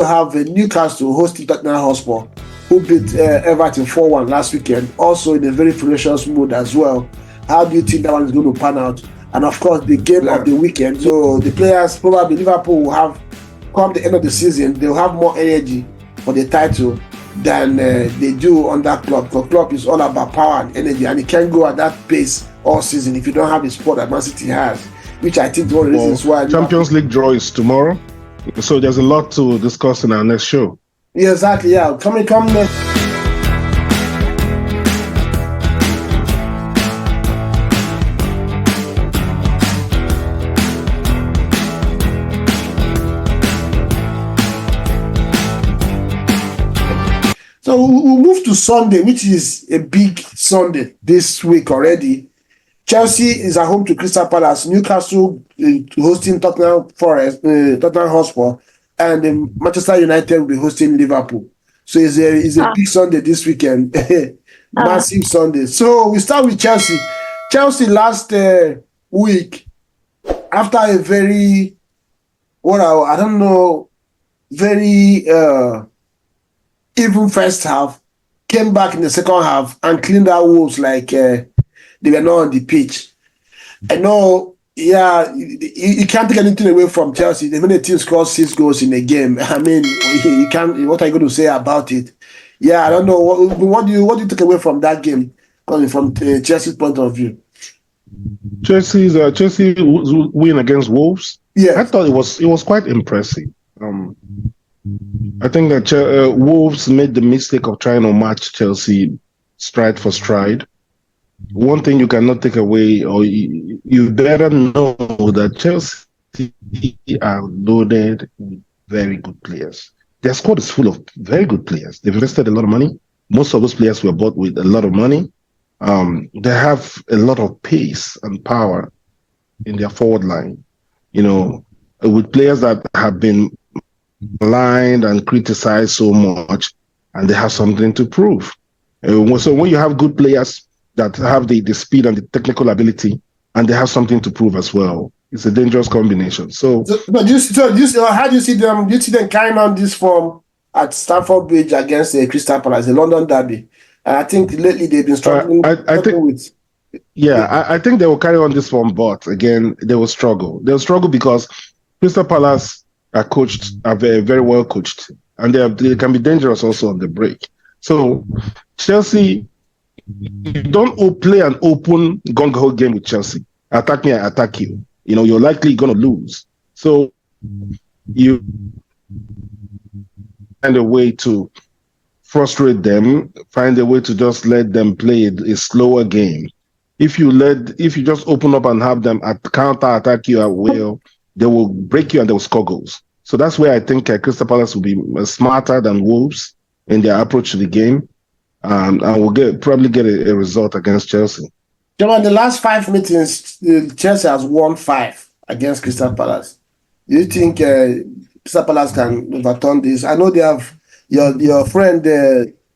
have Newcastle hosting Tottenham Hotspur, who beat Everton 4-1 last weekend, also in a very ferocious mood as well. How do you think that one is going to pan out? And of course, the game of the weekend. So the players, probably Liverpool, will have, come the end of the season, they'll have more energy for the title than they do on that club. Because club is all about power and energy, and it can't go at that pace all season if you don't have the support that Man City has, which I think is one of the reasons why. Champions League draw is tomorrow, so there's a lot to discuss in our next show. Yeah, exactly. Yeah, come next. So we'll move to Sunday, which is a big Sunday this week already. Chelsea is at home to Crystal Palace, Newcastle hosting Tottenham Hotspur, and Manchester United will be hosting Liverpool. So it's a big Sunday this weekend, massive Sunday. So we start with Chelsea. Chelsea last week, after a very, very even first half, came back in the second half and cleaned out Wolves like they were not on the pitch. I know, you can't take anything away from Chelsea. The minute team scores 6 goals in a game, I mean, you can't. What are you going to say about it? Yeah, I don't know. What do you take away from that game, from Chelsea's point of view? Chelsea win against Wolves. Yeah, I thought it was quite impressive. I think that Wolves made the mistake of trying to match Chelsea stride for stride. One thing you cannot take away, or you better know that Chelsea are loaded with very good players. Their squad is full of very good players. They've invested a lot of money. Most of those players were bought with a lot of money. They have a lot of pace and power in their forward line. You know, with players that have been maligned and criticized so much, and they have something to prove. So when you have good players that have the speed and the technical ability, and they have something to prove as well, it's a dangerous combination. So how do you see them? Do you see them carrying on this form at Stamford Bridge against Crystal Palace, the London derby? I think lately they've been struggling. I think they will carry on this form, but again, they will struggle. They'll struggle because Crystal Palace are very, very well coached, and they can be dangerous also on the break. So Chelsea, you don't play an open gung-ho game with Chelsea. Attack me, I attack you. You know, you're likely going to lose. So you find a way to frustrate them, find a way to just let them play a slower game. If you just open up and have them counter-attack you at will, they will break you and they will score goals. So that's where I think Crystal Palace will be smarter than Wolves in their approach to the game, and will probably get a result against Chelsea. John, in the last 5 meetings, Chelsea has won 5 against Crystal Palace. Do you think Crystal Palace can overturn this? I know they have your friend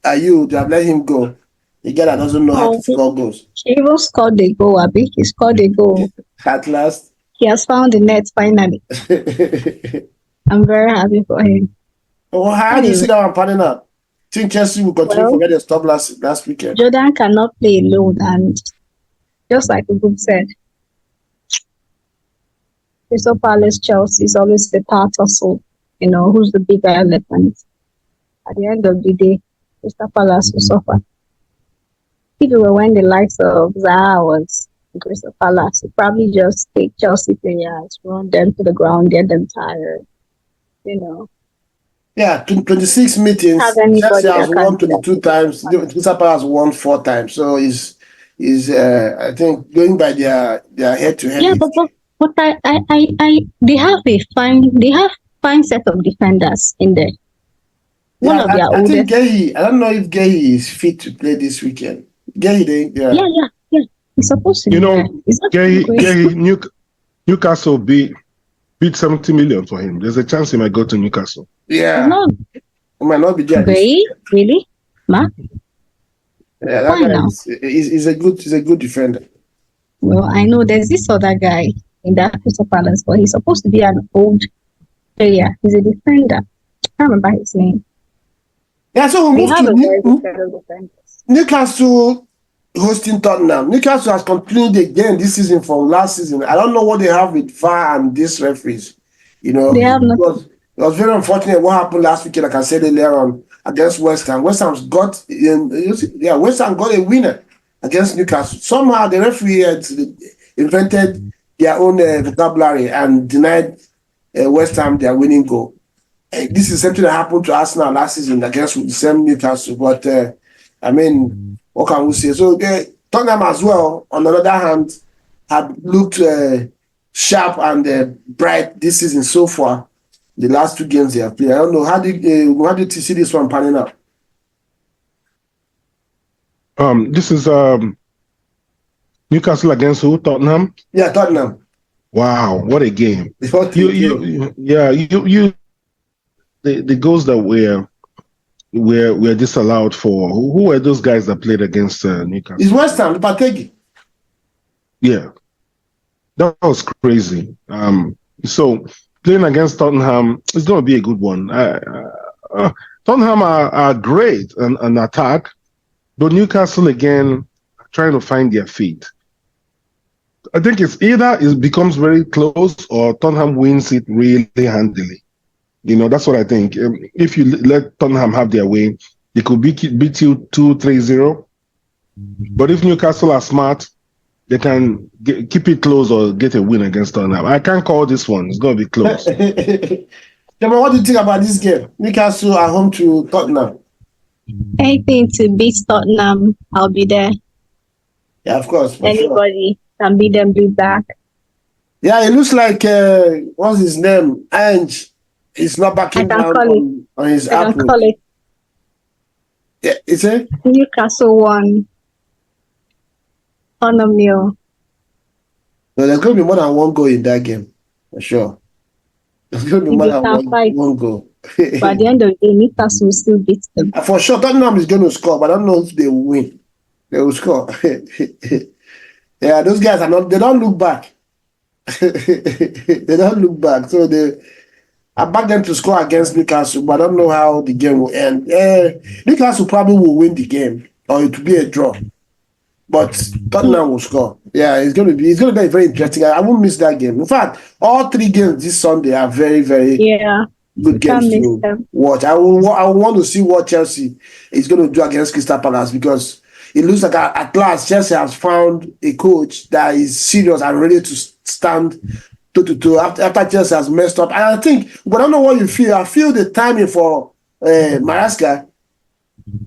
Ayu. They have let him go. The guy that doesn't know how to score goals. He even scored a goal. He scored a goal. At last. He has found the net finally. I'm very happy for him. Well, how do you see that one panning out? Think Chelsea will continue to forget their stop last weekend? Jordan cannot play alone, and just like the group said, Crystal Palace, Chelsea is always the part tussle. You know, who's the bigger elephant? At the end of the day, Crystal Palace will suffer. If it were when the likes of Zaha was in Crystal Palace, would probably just take Chelsea players, run them to the ground, get them tired. You know. Yeah, 26 meetings. Chelsea has won 22 times. Crystal Palace has won 4 times. So is I think going by their head-to-head. Yeah, but they have fine set of defenders in there. I think Gehi. I don't know if Gehi is fit to play this weekend. Gehi, yeah. He's supposed to. You know, Gehi, Newcastle beat 70 million for him. There's a chance he might go to Newcastle. Yeah. It might not be there. Really? Ma? Yeah, that guy is a good defender. Well, I know there's this other guy in that Crystal Palace, but he's supposed to be an old player. He's a defender. can't remember his name. Yeah, so we They move have a very good to set of defenders. Newcastle hosting Tottenham. Newcastle has continued again this season from last season. I don't know what they have with VAR and these referees. You know, They have nothing. it was very unfortunate what happened last weekend, like I said earlier on, against West Ham. West Ham got a winner against Newcastle. Somehow the referee had invented their own vocabulary and denied West Ham their winning goal. This is something that happened to Arsenal last season against the same Newcastle. But I mean, what can we say? So Tottenham as well, on the other hand, had looked sharp and bright this season so far. The last two games they have played. I don't know how did you see this one panning out? This is Newcastle against who? Tottenham. Yeah, Tottenham. Wow, what a game! What a game. The goals that were disallowed for. Who were those guys that played against Newcastle? It's West Ham, Pategi. Yeah, that was crazy. So playing against Tottenham is going to be a good one. Tottenham are great on attack, but Newcastle again trying to find their feet. I think it's either it becomes very close or Tottenham wins it really handily. You know, that's what I think. If you let Tottenham have their way, they could beat you 2-3-0. But if Newcastle are smart, they can keep it close or get a win against Tottenham. I can't call this one. It's going to be close. Jama, what do you think about this game? Newcastle are home to Tottenham. Anything to beat Tottenham, I'll be there. Yeah, of course. Anybody can beat them blue back. Yeah, it looks like, what's his name? Ange. He's not backing down on his approach. I can call it. Yeah, is it? Newcastle won. Tottenham nil. No, there's going to be more than one goal in that game, for sure. There's going to be more than one goal. But at the end of the day, Newcastle will still beat them. For sure, Tottenham is going to score, but I don't know if they will win. They will score. Yeah, those guys they don't look back. They don't look back. So I back them to score against Newcastle, but I don't know how the game will end. Newcastle probably will win the game, or it will be a draw. But Tottenham will score. Yeah, it's going to be very interesting. I won't miss that game. In fact, all three games this Sunday are very, very good games to watch. I want to see what Chelsea is going to do against Crystal Palace, because it looks like at last Chelsea has found a coach that is serious and ready to stand toe-to-toe after Chelsea has messed up. And I think, but I don't know what you feel. I feel the timing for Maresca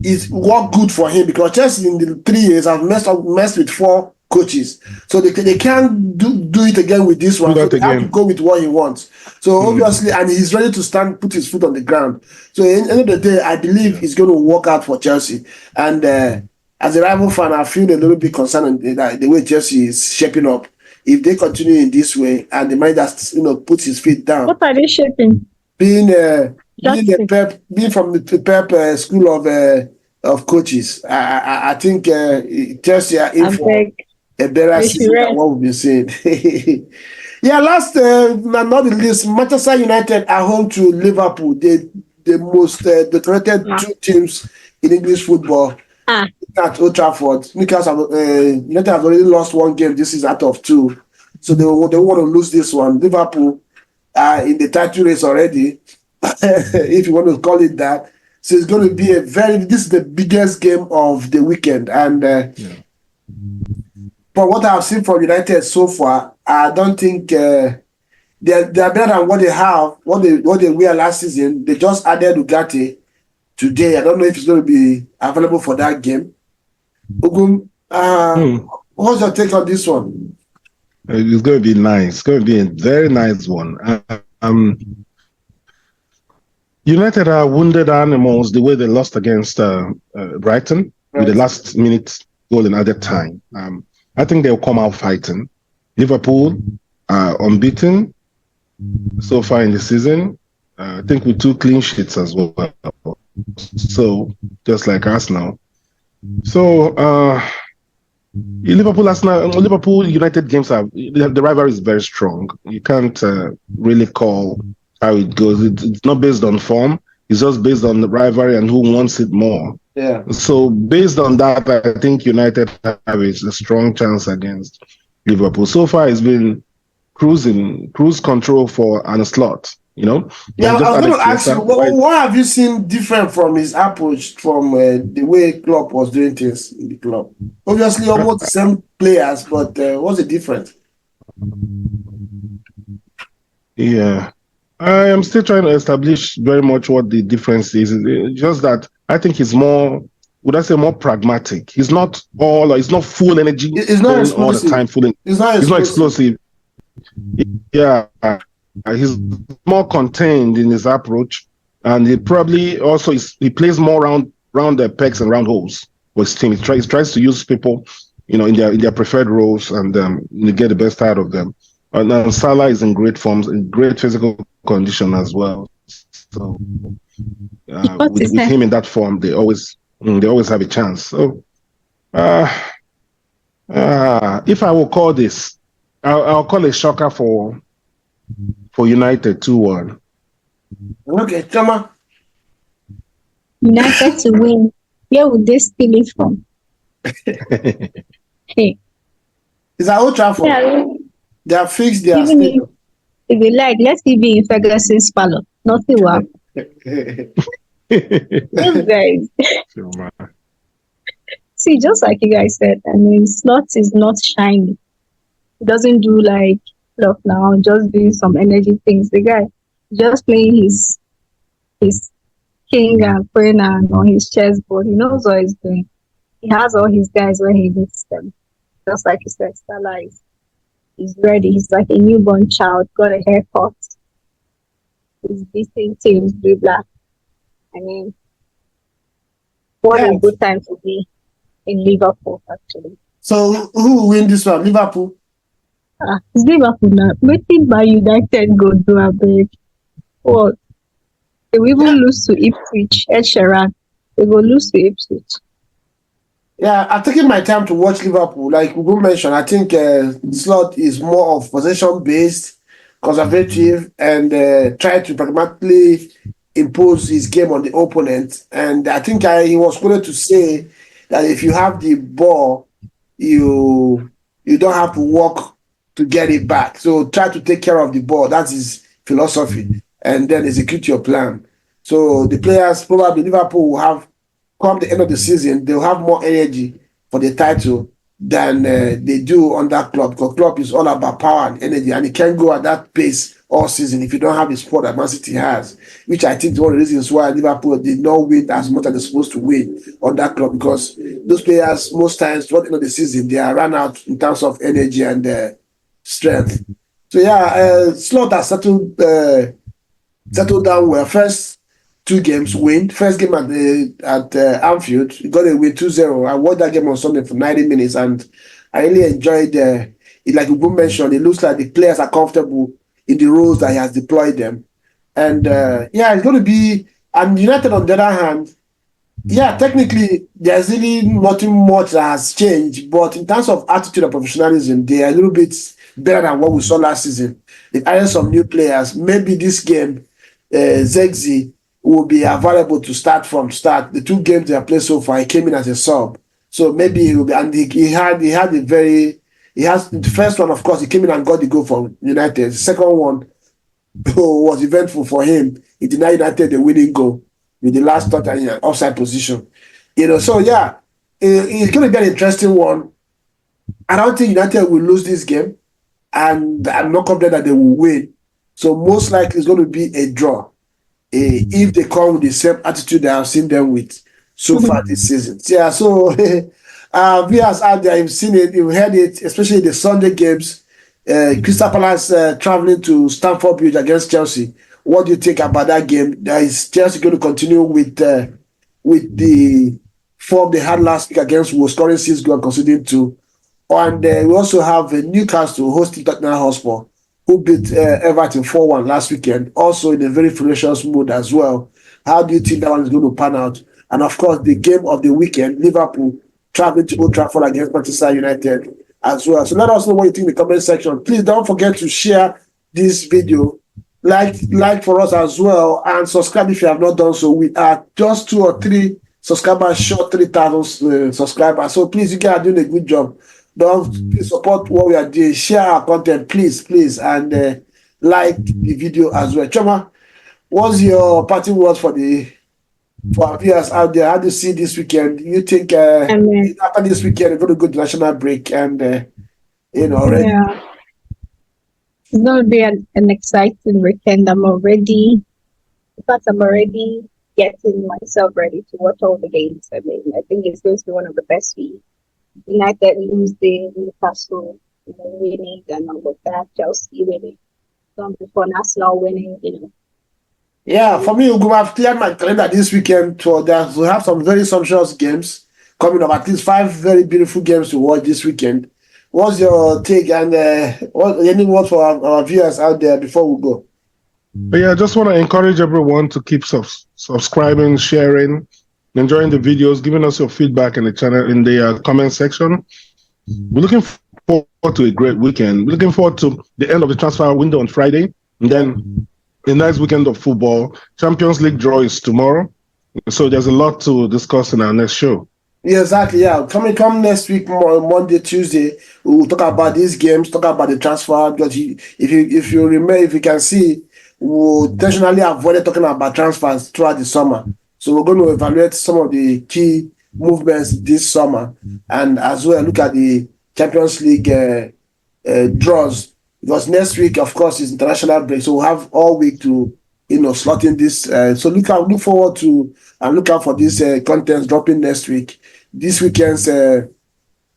is worked good for him, because Chelsea in the 3 years have messed with 4 coaches. So they can't do it again with this one. So they have to go with what he wants. So obviously, and he's ready to put his foot on the ground. So at the end of the day, I believe it's going to work out for Chelsea. And as a rival fan, I feel a little bit concerned that the way Chelsea is shaping up. If they continue in this way and the manager puts his feet down. What are they shaping? Being from the Pep school of coaches, I think Chelsea are in for a better season than what we've been seeing. Yeah, last but not the least, Manchester United are home to Liverpool, the most decorated two teams in English football. At Old Trafford. Newcastle, United have already lost 1 game this season out of 2, so they want to lose this one. Liverpool are in the title race already, if you want to call it that. So it's going to be this is the biggest game of the weekend. And from what I've seen from United so far, I don't think they're better than what they have, what they were last season. They just added Ugarte today. I don't know if it's going to be available for that game. Ogum, what's your take on this one? It's going to be nice. It's going to be a very nice one. United are wounded animals the way they lost against Brighton with the last minute goal in added time. I think they'll come out fighting. Liverpool are unbeaten so far in the season. I think with 2 clean sheets as well. So just like Arsenal. So Liverpool United games the rivalry is very strong. You can't really call how it goes. It's not based on form. It's just based on the rivalry and who wants it more. Yeah. So based on that, I think United have a strong chance against Liverpool. So far, it's been cruise control for Arne Slot. Yeah, And I just was added going to ask you, what have you seen different from his approach from the way Klopp was doing things in the club? Obviously, almost the same players, but what's the difference? Yeah, I am still trying to establish very much what the difference is. It's just that I think he's more, would I say, more pragmatic. He's not full energy It's not going all the explosive. time. It's not He's not explosive. explosive. Yeah, he's more contained in his approach, and he probably also he plays more round the pegs and round holes with his team. He tries to use people, in their preferred roles, and get the best out of them. And Salah is in great forms, in great physical condition as well. So with him in that form, they always have a chance. So if I will call this, I'll call a shocker for United 2-1. Okay, Chama. United to win. Where would they steal it from? Hey. It's at Old Trafford. Yeah, They are fixed their even stadium. if you like, let's see be in Ferguson's palace. Nothing will happen. Those guys. See, just like you guys said, I mean, Slot is not shiny. He doesn't do like stuff now, just doing some energy things. The guy just playing his king and queen and on his chessboard. He knows what he's doing. He has all his guys where he needs them. Just like you said, Salah he's ready. He's like a newborn child, got a haircut. He's beating teams, blah. I mean, what a good time to be in Liverpool, actually. So, who will win this one? Liverpool? It's Liverpool now. Waiting by United go do a break. What? They will even lose to Ipswich, Ed Sheeran. They will lose to Ipswich. Yeah, I'm taking my time to watch Liverpool. Like we mentioned, I think Slot is more of possession-based, conservative, and try to pragmatically impose his game on the opponent. And I think he was quoted to say that if you have the ball, you don't have to work to get it back. So try to take care of the ball. That's his philosophy. And then execute your plan. So the players, probably Liverpool, will have, come the end of the season, they'll have more energy for the title than they do on that club. Because club is all about power and energy, and it can't go at that pace all season if you don't have the support that Man City has, which I think is one of the reasons why Liverpool did not win as much as they're supposed to win on that club, because those players, most times, toward the end of the season, they are run out in terms of energy and strength. So yeah, Slot has settled down well. First 2 games win. First game at Anfield, he got a win 2-0. I watched that game on Sunday for 90 minutes, and I really enjoyed it. Like Ubu mentioned, it looks like the players are comfortable in the roles that he has deployed them. And it's going to be, and United on the other hand, technically, there's really nothing much that has changed, but in terms of attitude and professionalism, they are a little bit better than what we saw last season. They've added some new players. Maybe this game, Zegzi will be available to start from start. The 2 games they have played so far, he came in as a sub. So maybe he will be, and he has the first one, of course, he came in and got the goal for United. The second one was eventful for him. He denied United the winning goal with the last touch in an offside position. So it's going to be an interesting one. I don't think United will lose this game, and I'm not confident that they will win. So most likely it's going to be a draw if they come with the same attitude that I've seen them with so far this season. Yeah, so viewers out there, you've seen it, you've heard it, especially the Sunday games. Crystal Palace traveling to Stamford Bridge against Chelsea. What do you think about that game? Is Chelsea going to continue with the form they had last week against Wolves, scoring 6 goals and conceding 2? And we also have Newcastle hosting Tottenham Hotspur, who beat Everton 4-1 last weekend, also in a very ferocious mood as well. How do you think that one is going to pan out? And of course, the game of the weekend, Liverpool traveling to Old Trafford against Manchester United as well. So let us know what you think in the comment section. Please don't forget to share this video, like for us as well, and subscribe if you have not done so. We are just 2 or 3 subscribers short 3,000 subscribers. So please, you guys are doing a good job. Don't please support what we are doing. Share our content, please, and like the video as well. Choma, what's your parting words for our viewers out there? How do you see this weekend? You think after this weekend we're going to go to national break and already? Yeah. It's going to be an exciting weekend. I'm already getting myself ready to watch all the games. I mean, I think it's going to be one of the best weeks. United losing, Newcastle winning, and all of that. Chelsea winning, before Arsenal winning. Yeah, for me, we have cleared my calendar this weekend for that. We have some very sumptuous games coming up. At least 5 very beautiful games to watch this weekend. What's your take and any word for our viewers out there before we go? But yeah, I just want to encourage everyone to keep subscribing, sharing, enjoying the videos, giving us your feedback in the channel in the comment section. We're looking forward to a great weekend. We're looking forward to the end of the transfer window on Friday, and then a nice weekend of football. Champions League draw is tomorrow, so there's a lot to discuss in our next show. Yeah, exactly. Yeah, come next week, Monday, Tuesday. We'll talk about these games, talk about the transfer. Because if you remember, if you can see, we intentionally avoided talking about transfers throughout the summer. So we're going to evaluate some of the key movements this summer, and as well look at the Champions League draws. Because next week, of course, is international break, so we'll have all week to slot in this. So look forward to and look out for this content dropping next week. This weekend's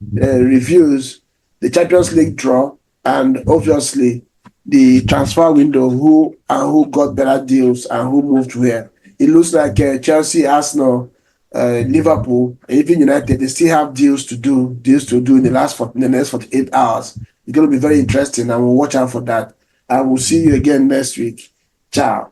reviews, the Champions League draw, and obviously the transfer window, who got better deals and who moved where. It looks like Chelsea, Arsenal, Liverpool, and even United, they still have deals to do in the next 48 hours. It's going to be very interesting, and we'll watch out for that. And we'll see you again next week. Ciao.